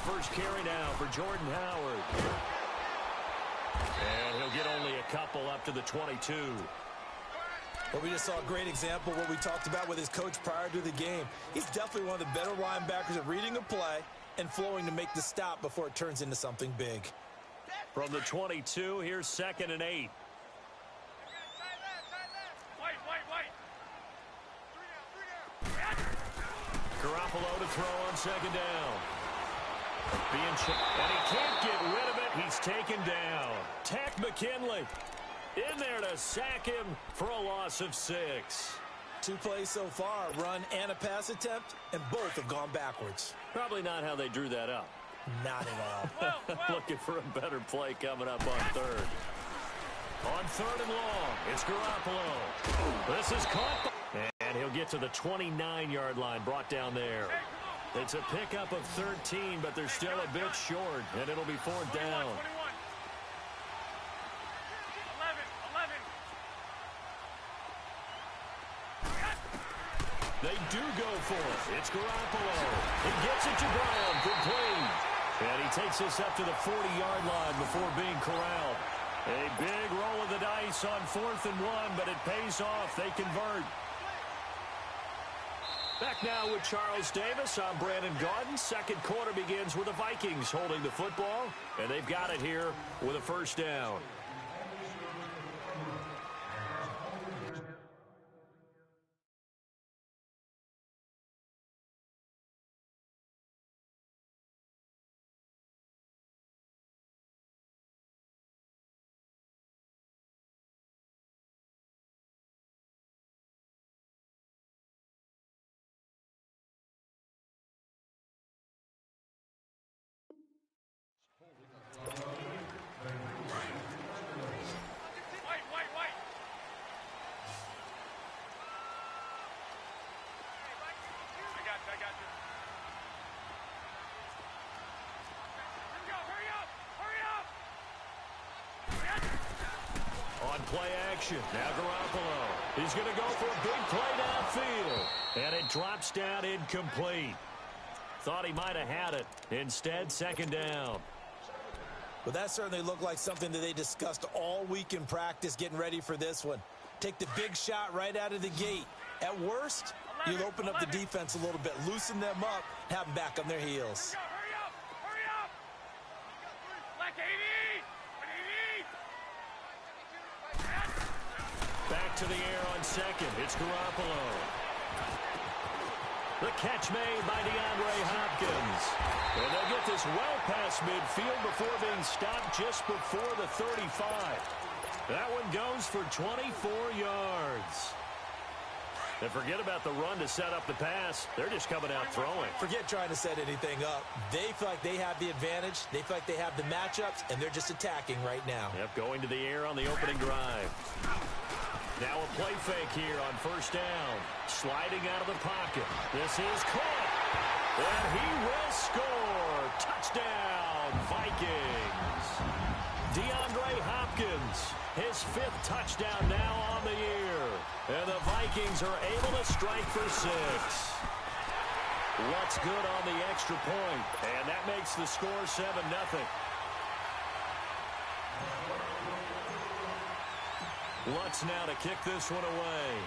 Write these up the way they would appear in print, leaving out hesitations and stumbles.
first carry now for Jordan Howard. And he'll get only a couple up to the 22. Well, we just saw a great example of what we talked about with his coach prior to the game. He's definitely one of the better linebackers at reading a play and flowing to make the stop before it turns into something big. From the 22, here's 2nd and 8. Garoppolo to throw on 2nd down. And he can't get rid of it. He's taken down. Tack McKinley in there to sack him for a loss of 6. 2 plays so far, a run and a pass attempt, and both have gone backwards. Probably not how they drew that up. Not at all. Looking for a better play coming up on 3rd. On 3rd and long, it's Garoppolo. This is caught. And he'll get to the 29-yard line, brought down there. It's a pickup of 13, but they're still a bit short, and it'll be 4th down. 11. They do go for it. It's Garoppolo. He gets it to Brown. Complete. And he takes this up to the 40-yard line before being corralled. A big roll of the dice on 4th and 1, but it pays off. They convert. Back now with Charles Davis. I'm Brandon Gaudin. Second quarter begins with the Vikings holding the football, and they've got it here with a 1st down. Play action. Now Garoppolo. He's going to go for a big play downfield. And it drops down incomplete. Thought he might have had it. Instead, 2nd down. Well, that certainly looked like something that they discussed all week in practice getting ready for this one. Take the big shot right out of the gate. At worst, you'll open up the defense a little bit, loosen them up, have them back on their heels. Back to the air on 2nd. It's Garoppolo. The catch made by DeAndre Hopkins. And they'll get this well past midfield before being stopped just before the 35. That one goes for 24 yards. And forget about the run to set up the pass. They're just coming out throwing. Forget trying to set anything up. They feel like they have the advantage. They feel like they have the matchups, and they're just attacking right now. Yep, going to the air on the opening drive. Now a play fake here on 1st down. Sliding out of the pocket. This is caught. And he will score. Touchdown, Vikings. DeAndre Hopkins, his 5th touchdown now on the year. And the Vikings are able to strike for 6. What's good on the extra point? And that makes the score 7-0. Lutz now to kick this one away.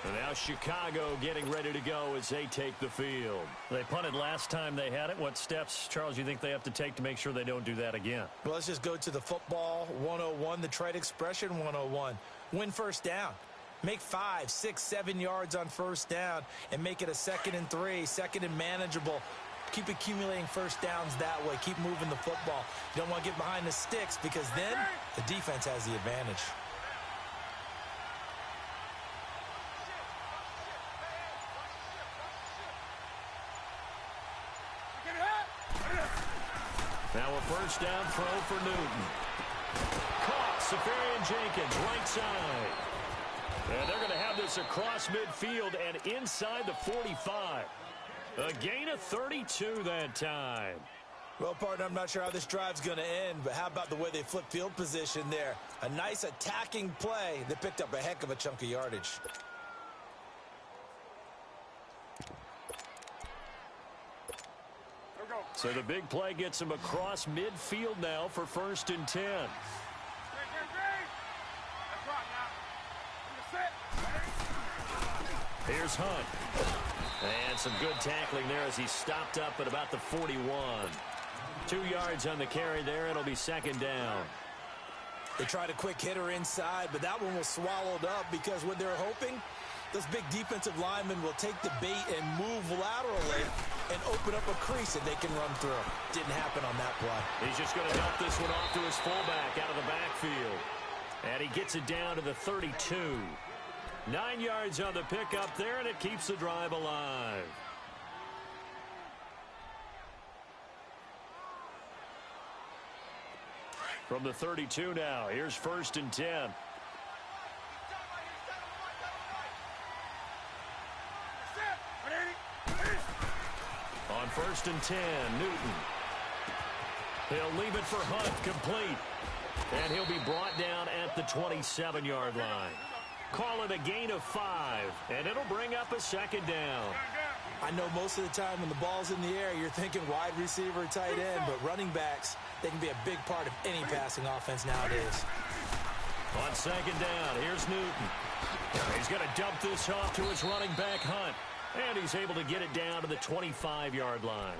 And now Chicago getting ready to go as they take the field. They punted last time they had it. What steps, Charles, you think they have to take to make sure they don't do that again? Well, let's just go to the football 101, the trade expression 101. Win 1st down. Make 5, 6, 7 yards on 1st down and make it a 2nd and 3, 2nd and manageable. Keep accumulating 1st downs that way. Keep moving the football. You don't want to get behind the sticks because then the defense has the advantage. Now a 1st down throw for Newton. Caught. Safarian-Jenkins, right side. And they're going to have this across midfield and inside the 45. A gain of 32 that time. Well, partner, I'm not sure how this drive's going to end, but how about the way they flip field position there? A nice attacking play that picked up a heck of a chunk of yardage. So the big play gets him across midfield now for 1st and 10. Here's Hunt. And some good tackling there as he stopped up at about the 41. 2 yards on the carry there. It'll be 2nd down. They tried a quick hitter inside, but that one was swallowed up because what they're hoping, those big defensive linemen will take the bait and move laterally and open up a crease that they can run through. Didn't happen on that play. He's just going to dump this one off to his fullback out of the backfield. And he gets it down to the 32. 9 yards on the pickup there, and it keeps the drive alive. From the 32 now, here's 1st and 10. On 1st and 10, Newton. He'll leave it for Hunt, complete. And he'll be brought down at the 27-yard line. Call it a gain of 5, and it'll bring up a 2nd down. I know most of the time when the ball's in the air, you're thinking wide receiver, tight end, but running backs, they can be a big part of any passing offense nowadays. On 2nd down, here's Newton. He's going to dump this off to his running back, Hunt. And he's able to get it down to the 25-yard line.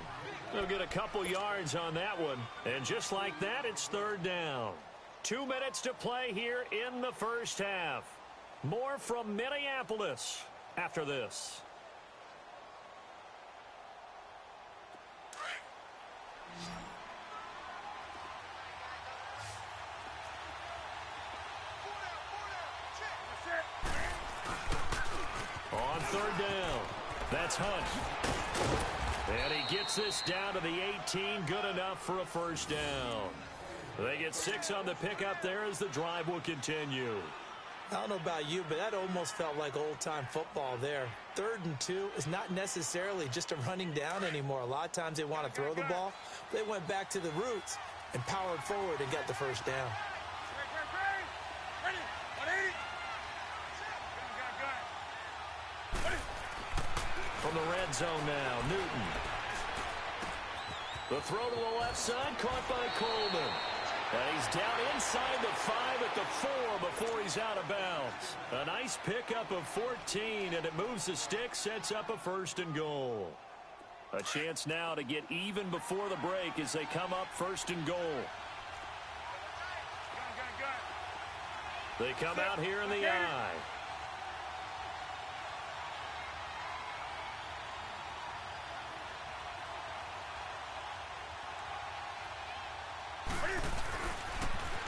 He'll get a couple yards on that one. And just like that, it's 3rd down. 2 minutes to play here in the first half. More from Minneapolis after this. On 3rd down, that's Hunt. And he gets this down to the 18, good enough for a 1st down. They get 6 on the pickup there as the drive will continue. I don't know about you, but that almost felt like old-time football there. 3rd and 2 is not necessarily just a running down anymore. A lot of times they want to throw the ball. They went back to the roots and powered forward and got the 1st down. From the red zone now, Newton. The throw to the left side, caught by Coleman. And he's down inside the 5 at the 4 before he's out of bounds. A nice pickup of 14, and it moves the stick, sets up a 1st and goal. A chance now to get even before the break as they come up 1st and goal. They come out here in the I.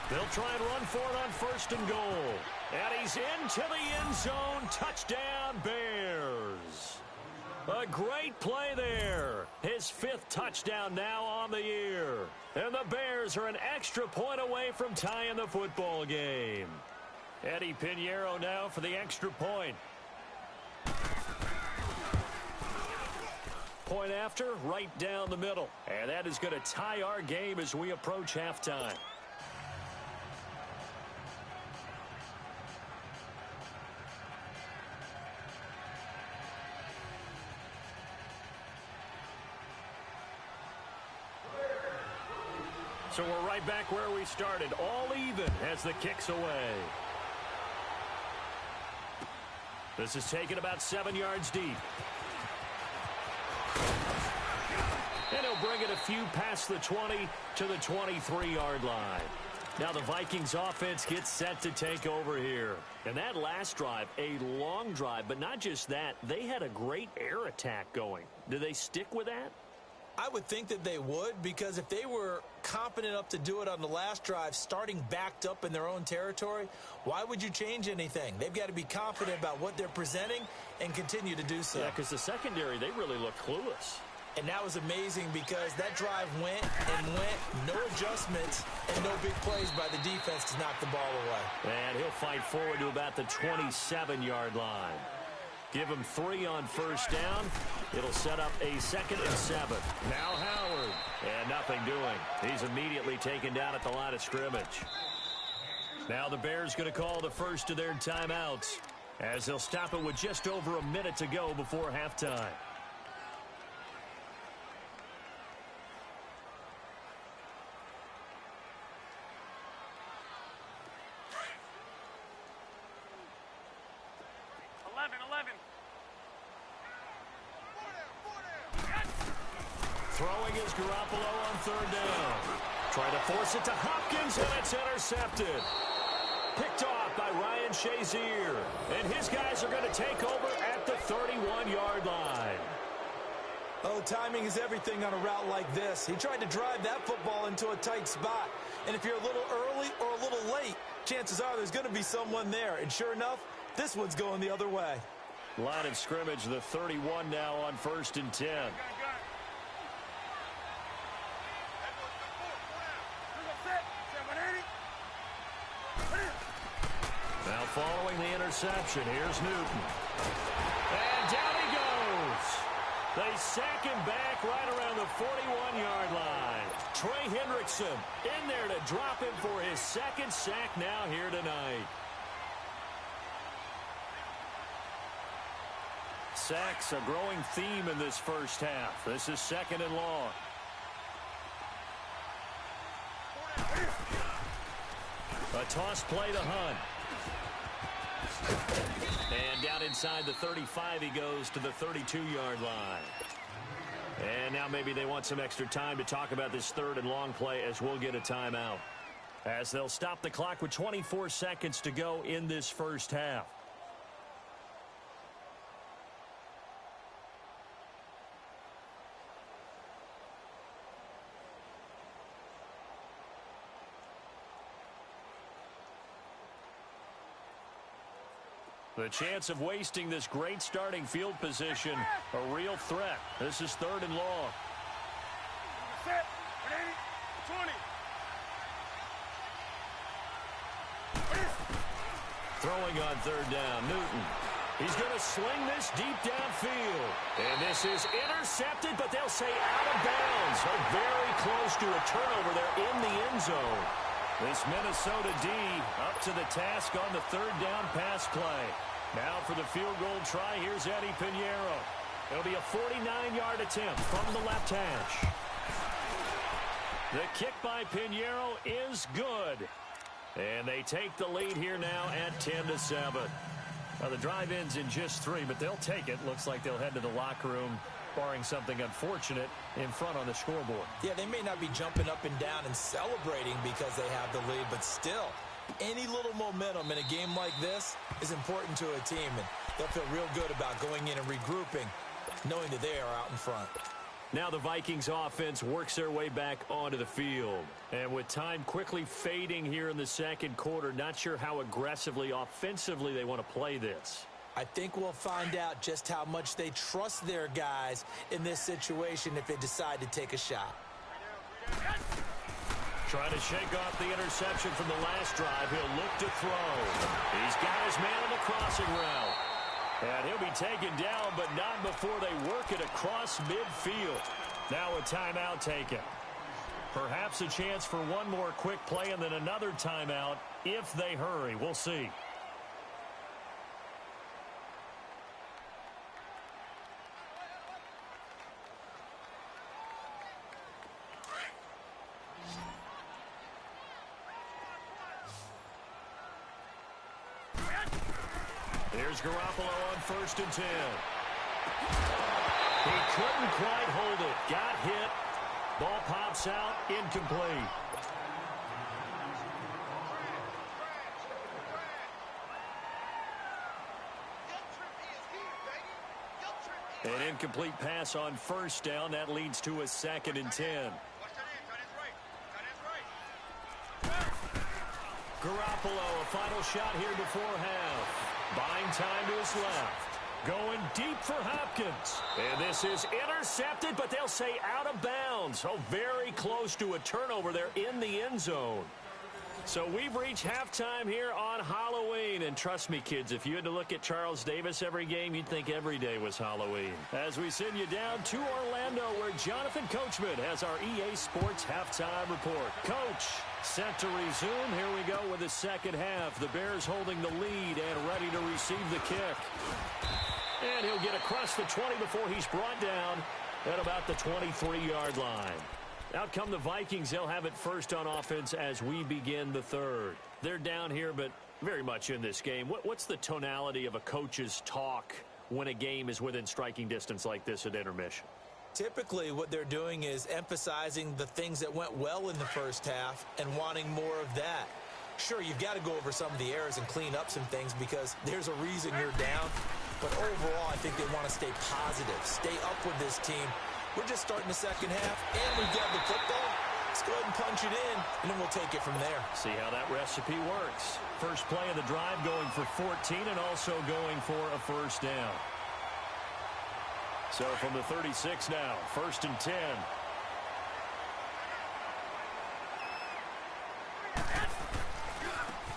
They'll try and run for it on 1st and goal. And he's into the end zone. Touchdown, Bears. A great play there. His 5th touchdown now on the year. And the Bears are an extra point away from tying the football game. Eddie Pinheiro now for the extra point. Point after, right down the middle. And that is going to tie our game as we approach halftime. So we're right back where we started, all even as the kick's away. This is taken about 7 yards deep. And he'll bring it a few past the 20 to the 23-yard line. Now the Vikings offense gets set to take over here. And that last drive, a long drive, but not just that, they had a great air attack going. Do they stick with that? I would think that they would, because if they were confident enough to do it on the last drive, starting backed up in their own territory, why would you change anything? They've got to be confident about what they're presenting and continue to do so. Yeah, because the secondary, they really look clueless. And that was amazing because that drive went and went, no adjustments, and no big plays by the defense to knock the ball away. And he'll fight forward to about the 27-yard line. Give him 3 on 1st down. It'll set up a 2nd and 7. Now Howard. And nothing doing. He's immediately taken down at the line of scrimmage. Now the Bears going to call the first of their timeouts as they'll stop it with just over a minute to go before halftime. Throwing is Garoppolo on third down. Trying to force it to Hopkins, and it's intercepted. Picked off by Ryan Shazier. And his guys are going to take over at the 31-yard line. Oh, timing is everything on a route like this. He tried to drive that football into a tight spot. And if you're a little early or a little late, chances are there's going to be someone there. And sure enough, this one's going the other way. Line of scrimmage, the 31 now on 1st and 10. Now following the interception, here's Newton. And down he goes. They sack him back right around the 41-yard line. Trey Hendrickson in there to drop him for his second sack now here tonight. Sacks, a growing theme in this first half. This is 2nd and long. A toss play to Hunt. And down inside the 35 he goes to the 32-yard line. And now maybe they want some extra time to talk about this 3rd and long play as we'll get a timeout. As they'll stop the clock with 24 seconds to go in this first half. The chance of wasting this great starting field position, a real threat. This is 3rd and long. Throwing on 3rd down, Newton. He's going to sling this deep downfield. And this is intercepted, but they'll say out of bounds. Oh, very close to a turnover there in the end zone. This Minnesota D up to the task on the 3rd down pass play. Now for the field goal try, here's Eddie Pinheiro. It'll be a 49-yard attempt from the left hash. The kick by Pinheiro is good. And they take the lead here now at 10-7. Now the drive ends in just 3, but they'll take it. Looks like they'll head to the locker room, barring something unfortunate, in front on the scoreboard. Yeah, they may not be jumping up and down and celebrating because they have the lead, but still, any little momentum in a game like this is important to a team, and they'll feel real good about going in and regrouping, knowing that they are out in front. Now the Vikings offense works their way back onto the field. And with time quickly fading here in the second quarter, not sure how aggressively, offensively they want to play this. I think we'll find out just how much they trust their guys in this situation if they decide to take a shot. Trying to shake off the interception from the last drive. He'll look to throw. He's got his man on the crossing route. And he'll be taken down, but not before they work it across midfield. Now a timeout taken. Perhaps a chance for one more quick play and then another timeout if they hurry. We'll see. Here's Garoppolo on 1st and 10. He couldn't quite hold it. Got hit. Ball pops out. Incomplete. An incomplete pass on 1st down. That leads to a 2nd and 10. Garoppolo, a final shot here before half. Buying time to his left. Going deep for Hopkins. And this is intercepted, but they'll say out of bounds. Oh, very close to a turnover there in the end zone. So we've reached halftime here on Halloween. And trust me, kids, if you had to look at Charles Davis every game, you'd think every day was Halloween. As we send you down to Orlando, where Jonathan Coachman has our EA Sports halftime report. Coach, set to resume. Here we go with the second half. The Bears holding the lead and ready to receive the kick. And he'll get across the 20 before he's brought down at about the 23-yard line. Out come the Vikings. They'll have it first on offense as we begin the third. They're down here, but very much in this game. What's the tonality of a coach's talk when a game is within striking distance like this at intermission? Typically, what they're doing is emphasizing the things that went well in the first half and wanting more of that. Sure, you've got to go over some of the errors and clean up some things because there's a reason you're down. But overall, I think they want to stay positive, stay up with this team. We're just starting the second half, and we've got the football. Let's go ahead and punch it in, and then we'll take it from there. See how that recipe works. First play of the drive going for 14 and also going for a first down. So from the 36 now, 1st and 10.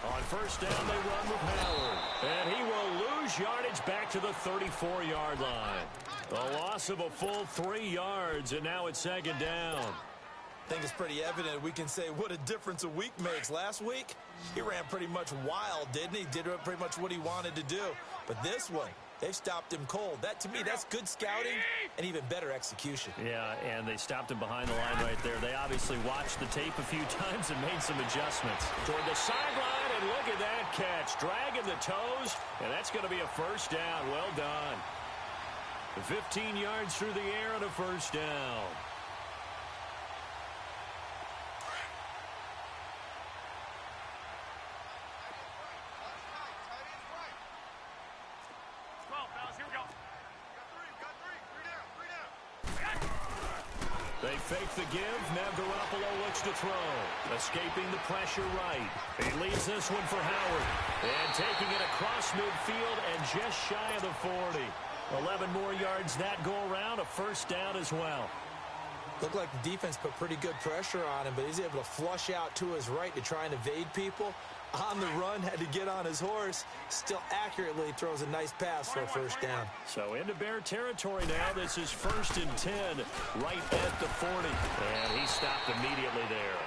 On first down, they run with Howard. And he will lose yardage back to the 34-yard line. A loss of a full 3 yards, and now it's second down. I think it's pretty evident. We can say what a difference a week makes. Last week, he ran pretty much wild, didn't he? Did pretty much what he wanted to do. But this one, they've stopped him cold. That, to me, that's good scouting and even better execution. Yeah, and they stopped him behind the line right there. They obviously watched the tape a few times and made some adjustments. Toward the sideline, and look at that catch. Dragging the toes, and that's going to be a first down. Well done. 15 yards through the air and a first down. They fake the give. Now Garoppolo looks to throw. Escaping the pressure right. He leaves this one for Howard. And taking it across midfield and just shy of the 40. 11 more yards that go around. A first down as well. Looked like the defense put pretty good pressure on him, but he's able to flush out to his right to try and evade people. On the run, had to get on his horse. Still accurately throws a nice pass for a first down. So into Bear territory now. This is 1st and 10 right at the 40. And he stopped immediately there.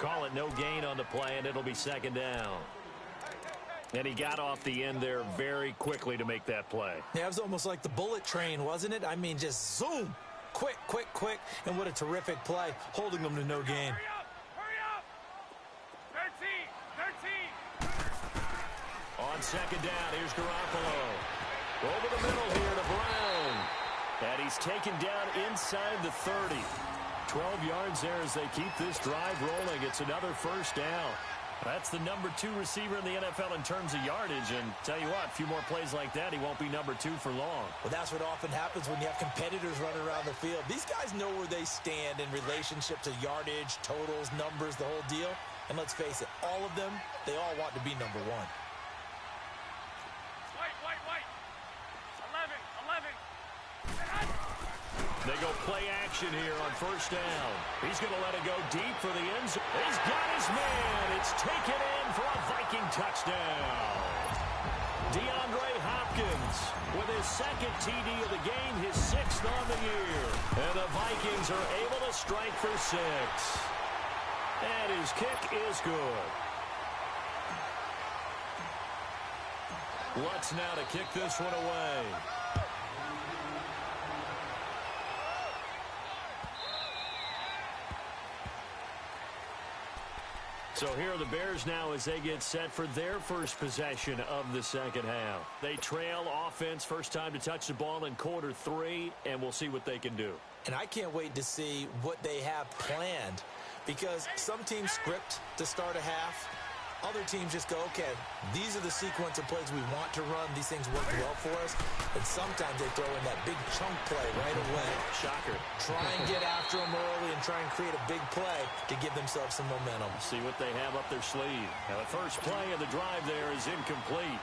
Call it no gain on the play, and it'll be second down. And he got off the end there very quickly to make that play. Yeah, it was almost like the bullet train, wasn't it? I mean, just zoom. Quick, quick, quick. And what a terrific play, holding them to no gain. On second down, here's Garoppolo. Over the middle here to Brown. And he's taken down inside the 30. 12 yards there as they keep this drive rolling. It's another first down. That's the number 2 receiver in the NFL in terms of yardage. And tell you what, a few more plays like that, he won't be number 2 for long. Well, that's what often happens when you have competitors running around the field. These guys know where they stand in relationship to yardage, totals, numbers, the whole deal. And let's face it, all of them, they all want to be number 1. They go play action here on first down. He's going to let it go deep for the end zone. He's got his man. It's taken in for a Viking touchdown. DeAndre Hopkins with his second TD of the game, his 6th on the year. And the Vikings are able to strike for 6. And his kick is good. Lutz now to kick this one away. So here are the Bears now as they get set for their first possession of the second half. They trail offense, first time to touch the ball in quarter 3, and we'll see what they can do. And I can't wait to see what they have planned, because some teams script to start a half. Other teams just go, okay, these are the sequence of plays we want to run. These things work well for us. And sometimes they throw in that big chunk play right away. Shocker. Try and get after them early and try and create a big play to give themselves some momentum. See what they have up their sleeve. Now, the first play of the drive there is incomplete.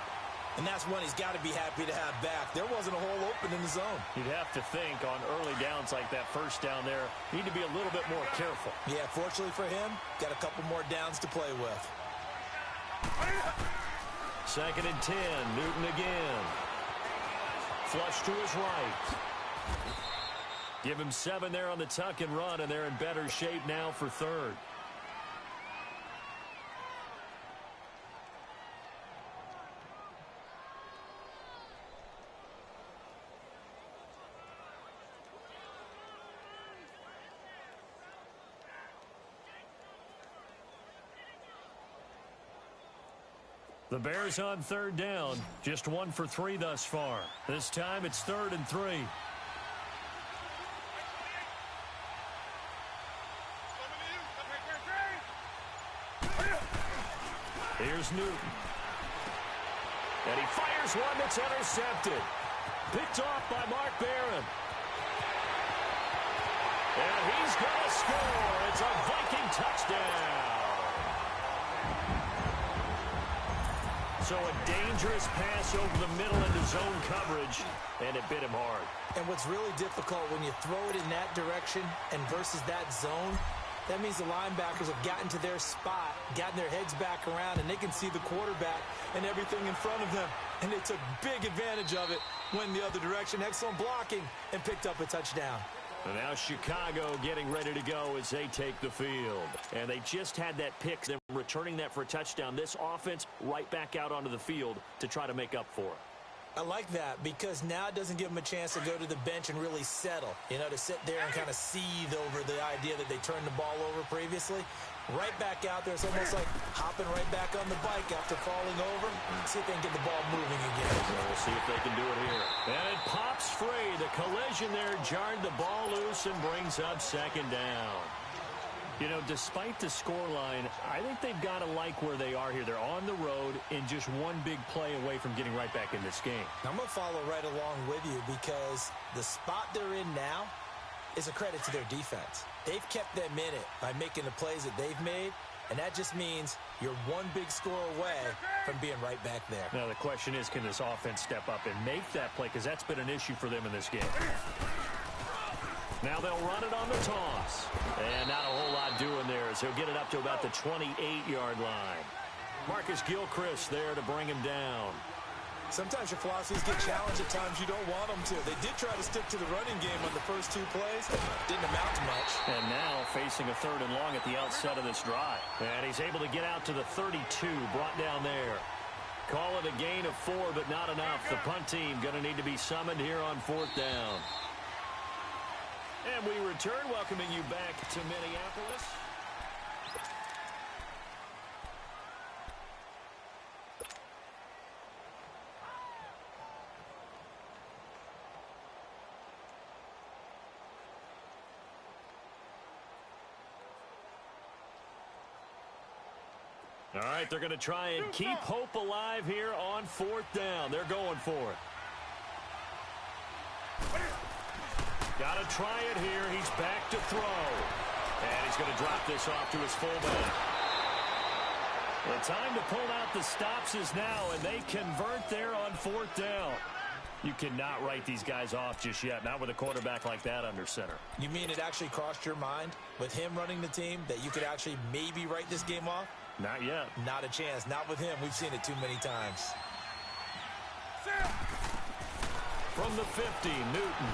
And that's one he's got to be happy to have back. There wasn't a hole open in the zone. You'd have to think on early downs like that first down there, need to be a little bit more careful. Yeah, fortunately for him, got a couple more downs to play with. 2nd and 10, Newton again. Flush to his right. Give him 7 there on the tuck and run, and they're in better shape now for 3rd. The Bears on 3rd down. Just 1 for 3 thus far. This time it's 3rd and 3. Here's Newton. And he fires one that's intercepted. Picked off by Mark Barron. And he's going to score. It's a Viking touchdown. So a dangerous pass over the middle into zone coverage, and it bit him hard. And what's really difficult when you throw it in that direction and versus that zone, that means the linebackers have gotten to their spot, gotten their heads back around, and they can see the quarterback and everything in front of them. And they took big advantage of it, went the other direction, excellent blocking, and picked up a touchdown. And now Chicago getting ready to go as they take the field. And they just had that pick, them returning that for a touchdown. This offense right back out onto the field to try to make up for it. I like that because now it doesn't give them a chance to go to the bench and really settle, to sit there and kind of seethe over the idea that they turned the ball over previously. Right back out there, it's almost like hopping right back on the bike after falling over. See if they can get the ball moving again. So we'll see if they can do it here. And it pops free. The collision there jarred the ball loose and brings up 2nd down. Despite the scoreline, I think they've got to like where they are here. They're on the road and just one big play away from getting right back in this game. I'm going to follow right along with you because the spot they're in now is a credit to their defense. They've kept them in it by making the plays that they've made, and that just means you're one big score away from being right back there. Now the question is, can this offense step up and make that play? Because that's been an issue for them in this game. Now they'll run it on the toss. And not a whole lot doing there as he'll get it up to about the 28-yard line. Marcus Gilchrist there to bring him down. Sometimes your philosophies get challenged at times you don't want them to. They did try to stick to the running game on the first 2 plays. Didn't amount to much. And now facing a 3rd and long at the outset of this drive. And he's able to get out to the 32, brought down there. Call it a gain of 4, but not enough. The punt team going to need to be summoned here on 4th down. And we return, welcoming you back to Minneapolis. All right, they're going to try and keep hope alive here on 4th down. They're going for it. Got to try it here. He's back to throw. And he's going to drop this off to his fullback. The time to pull out the stops is now, and they convert there on 4th down. You cannot write these guys off just yet, not with a quarterback like that under center. You mean it actually crossed your mind with him running the team that you could actually maybe write this game off? Not yet. Not a chance. Not with him. We've seen it too many times. From the 50, Newton.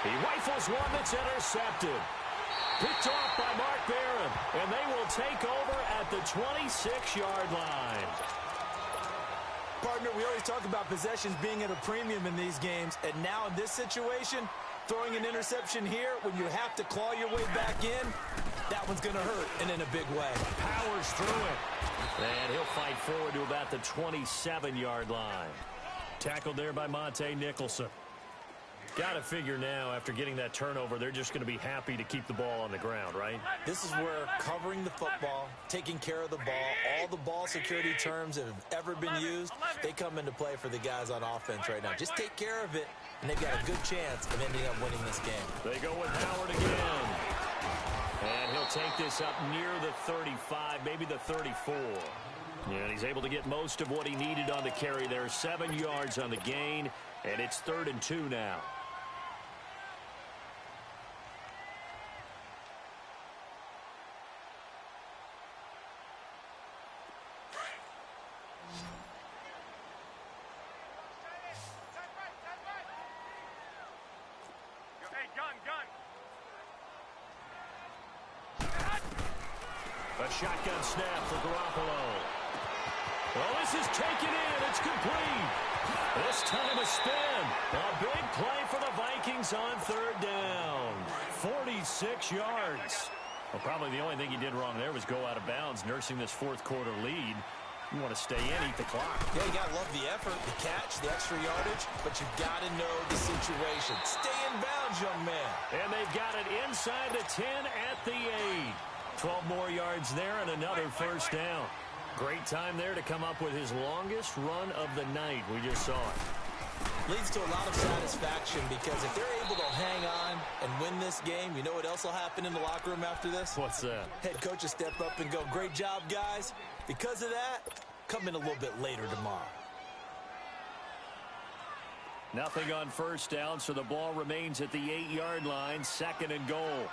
He rifles one that's intercepted. Picked off by Mark Barron. And they will take over at the 26-yard line. Partner, we always talk about possessions being at a premium in these games. And now in this situation, throwing an interception here when you have to claw your way back in, that one's going to hurt, and in a big way. Powers through it. And he'll fight forward to about the 27-yard line. Tackled there by Monte Nicholson. Got to figure now, after getting that turnover, they're just going to be happy to keep the ball on the ground, right? This is where covering the football, taking care of the ball, all the ball security terms that have ever been used, they come into play for the guys on offense right now. Just take care of it, and they've got a good chance of ending up winning this game. They go with Howard again. And he'll take this up near the 35, maybe the 34. And he's able to get most of what he needed on the carry there. 7 yards on the gain, and it's 3rd and 2 now. A shotgun snap for Garoppolo. Well, this is taken in. It's complete. This time a spin. A big play for the Vikings on 3rd down. 46 yards. Well, probably the only thing he did wrong there was go out of bounds, nursing this 4th quarter lead. You want to stay in, eat the clock. Yeah, you got to love the effort, the catch, the extra yardage, but you've got to know the situation. Stay in bounds, young man. And they've got it inside the 10 at the 8. 12 more yards there and another 1st down. Great time there to come up with his longest run of the night. We just saw it. Leads to a lot of satisfaction because if they're able to hang on and win this game, you know what else will happen in the locker room after this? What's that? Head coach will step up and go, great job, guys. Because of that, come in a little bit later tomorrow. Nothing on 1st down, so the ball remains at the 8-yard line. 2nd and goal.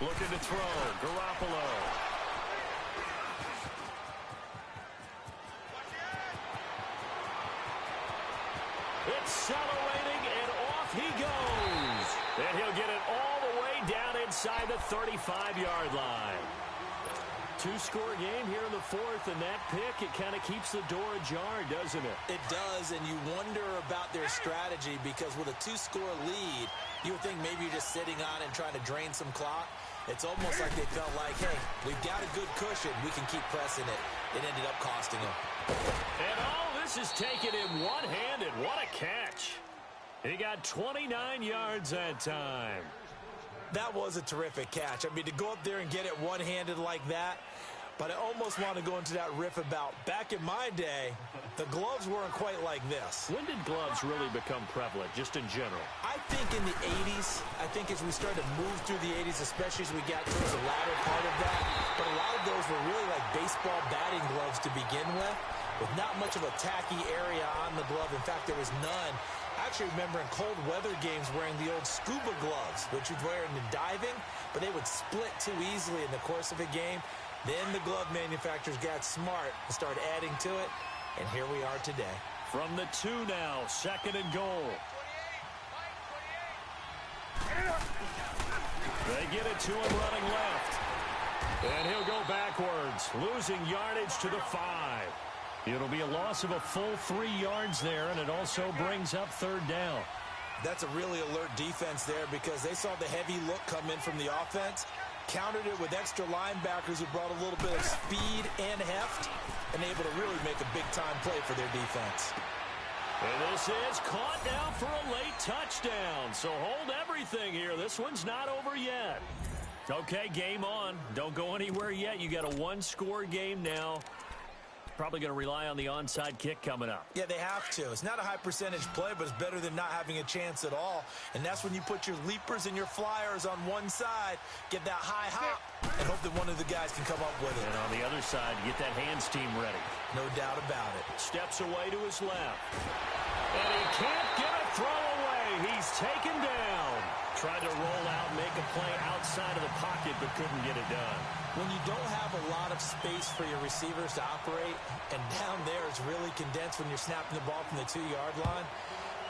Looking to throw. Garoppolo. Accelerating, and off he goes. And he'll get it all the way down inside the 35-yard line. 2-score game here in the 4th, and that pick, it kind of keeps the door ajar, doesn't it? It does, and you wonder about their strategy because with a 2-score lead, you would think maybe you're just sitting on and trying to drain some clock. It's almost like they felt like, hey, we've got a good cushion. We can keep pressing it. It ended up costing them. And all this is taken in one-handed. What a catch. He got 29 yards that time. That was a terrific catch. I mean, to go up there and get it one-handed like that, but I almost want to go into that riff about back in my day, the gloves weren't quite like this. When did gloves really become prevalent, just in general? I think in the 80s. I think as we started to move through the 80s, especially as we got towards the latter part of that. But a lot of those were really like baseball batting gloves to begin with not much of a tacky area on the glove. In fact, there was none. I actually remember in cold weather games wearing the old scuba gloves, which you'd wear in the diving, but they would split too easily in the course of a game. Then the glove manufacturers got smart and started adding to it, and here we are today. From the 2 now, 2nd and goal. They get it to him running left. And he'll go backwards, losing yardage to the 5. It'll be a loss of a full 3 yards there, and it also brings up 3rd down. That's a really alert defense there because they saw the heavy look come in from the offense, countered it with extra linebackers who brought a little bit of speed and heft, and able to really make a big-time play for their defense. And this is caught now for a late touchdown. So hold everything here. This one's not over yet. Okay, game on. Don't go anywhere yet. You got a 1-score game now. Probably going to rely on the onside kick coming up. Yeah, they have to. It's not a high percentage play, but it's better than not having a chance at all. And that's when you put your leapers and your flyers on one side, get that high hop, and hope that one of the guys can come up with it. And on the other side, get that hands team ready. No doubt about it. Steps away to his left. And he can't get a throw away. He's taken down. Tried to roll out, make a play outside of the pocket, but couldn't get it done. When you don't have a lot of space for your receivers to operate, and down there it's really condensed when you're snapping the ball from the 2-yard line,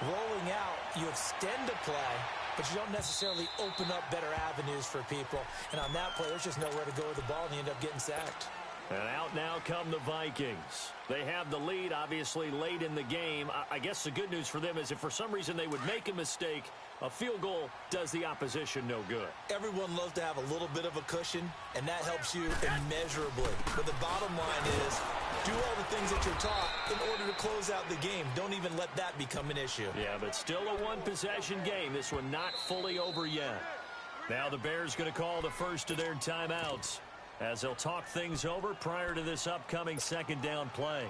rolling out, you extend a play, but you don't necessarily open up better avenues for people. And on that play, there's just nowhere to go with the ball, and you end up getting sacked. And out now come the Vikings. They have the lead, obviously, late in the game. I guess the good news for them is if for some reason they would make a mistake, a field goal does the opposition no good. Everyone loves to have a little bit of a cushion, and that helps you immeasurably. But the bottom line is, do all the things that you're taught in order to close out the game. Don't even let that become an issue. Yeah, but still a one-possession game. This one not fully over yet. Now the Bears going to call the first of their timeouts as they'll talk things over prior to this upcoming 2nd down play.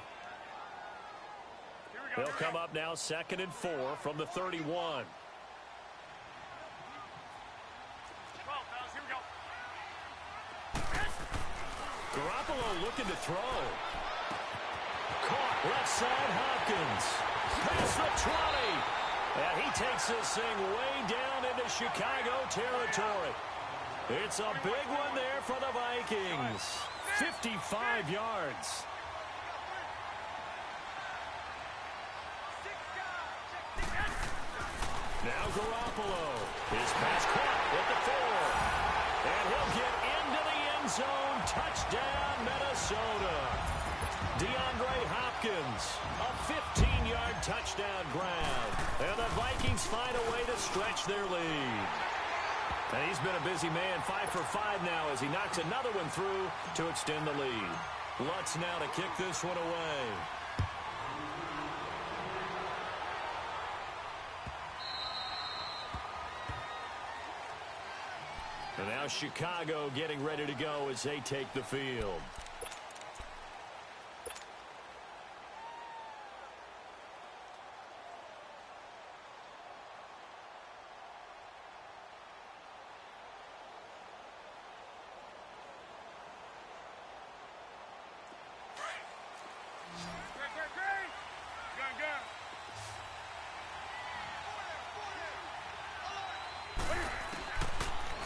They'll come up now 2nd and 4 from the 31. Garoppolo looking to throw. Caught left side Hopkins. Past the 20. And he takes this thing way down into Chicago territory. It's a big one there for the Vikings. 55 yards. Now Garoppolo. His pass caught at the 4. And he'll get into the end zone. Touchdown, Minnesota. DeAndre Hopkins, a 15-yard touchdown grab. And the Vikings find a way to stretch their lead. And he's been a busy man, 5 for 5 now as he knocks another one through to extend the lead. Lutz now to kick this one away. And now Chicago getting ready to go as they take the field.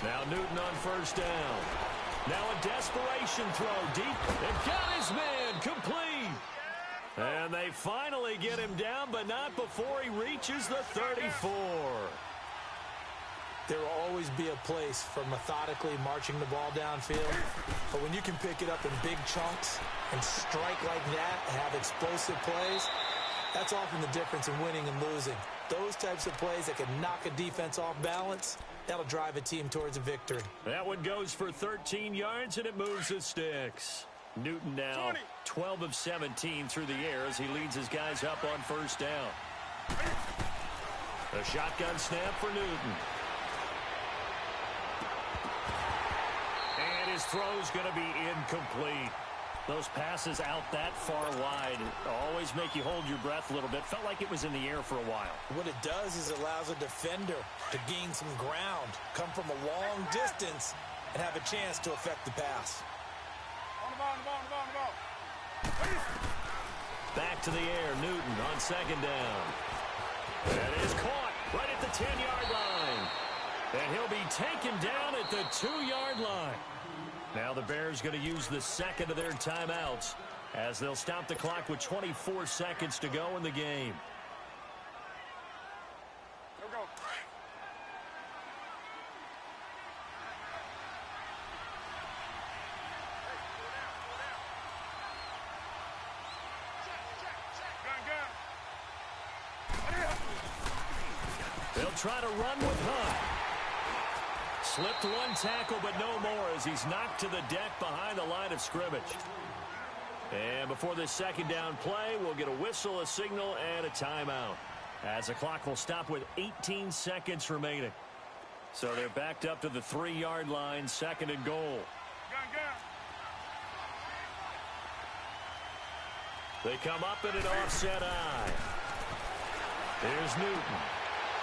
Now Newton on first down. Now a desperation throw deep. And got his man complete. And they finally get him down, but not before he reaches the 34. There will always be a place for methodically marching the ball downfield. But when you can pick it up in big chunks and strike like that and have explosive plays, that's often the difference in winning and losing. Those types of plays that can knock a defense off balance, that'll drive a team towards a victory. That one goes for 13 yards, and it moves the sticks. Newton now 12 of 17 through the air as he leads his guys up on first down. A shotgun snap for Newton. And his throw's going to be incomplete. Those passes out that far wide always make you hold your breath a little bit. Felt like it was in the air for a while. What it does is it allows a defender to gain some ground, come from a long distance, and have a chance to affect the pass. On the ball. Back to the air, Newton on second down. That is caught right at the 10-yard line. And he'll be taken down at the 2-yard line. Now the Bears going to use the second of their timeouts as they'll stop the clock with 24 seconds to go in the game. Go. They'll try to run with Hunt. Slipped one tackle, but no more as he's knocked to the deck behind the line of scrimmage. And before this second down play, we'll get a whistle, a signal, and a timeout. As the clock will stop with 18 seconds remaining. So they're backed up to the 3-yard line, second and goal. They come up in an offset eye. There's Newton.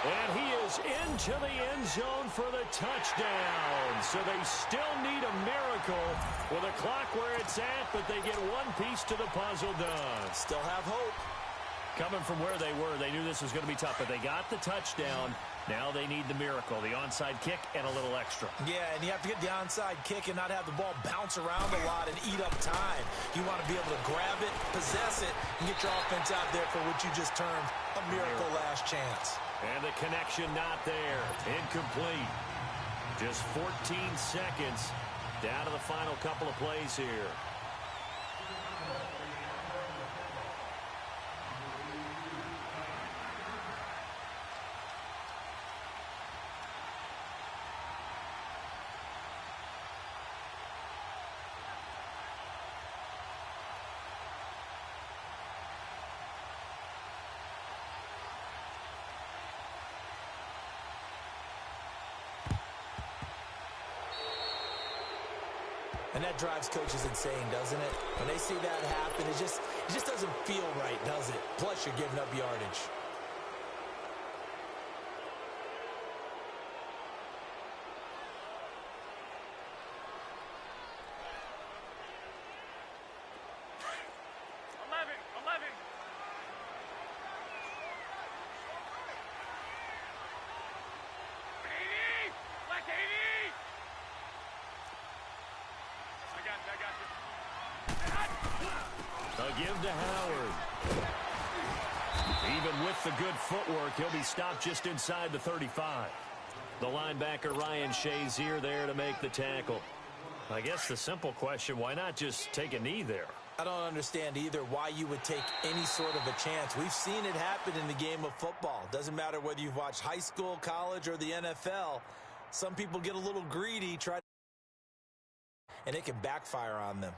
And he is into the end zone for the touchdown. So they still need a miracle with a clock where it's at, but they get one piece to the puzzle done. Still have hope. Coming from where they were, they knew this was going to be tough, but they got the touchdown. Now they need the miracle, the onside kick and a little extra. Yeah, and you have to get the onside kick and not have the ball bounce around a lot and eat up time. You want to be able to grab it, possess it, and get your offense out there for what you just termed a miracle last chance. And the connection not there. Incomplete. Just 14 seconds down to the final couple of plays here. And that drives coaches insane, doesn't it? When they see that happen, it just doesn't feel right, does it? Plus, you're giving up yardage. to Howard. Even with the good footwork, he'll be stopped just inside the 35. The linebacker, Ryan Shazier, there to make the tackle. I guess the simple question, why not just take a knee there? I don't understand either why you would take any sort of a chance. We've seen it happen in the game of football. Doesn't matter whether you've watched high school, college, or the NFL. Some people get a little greedy, and it can backfire on them.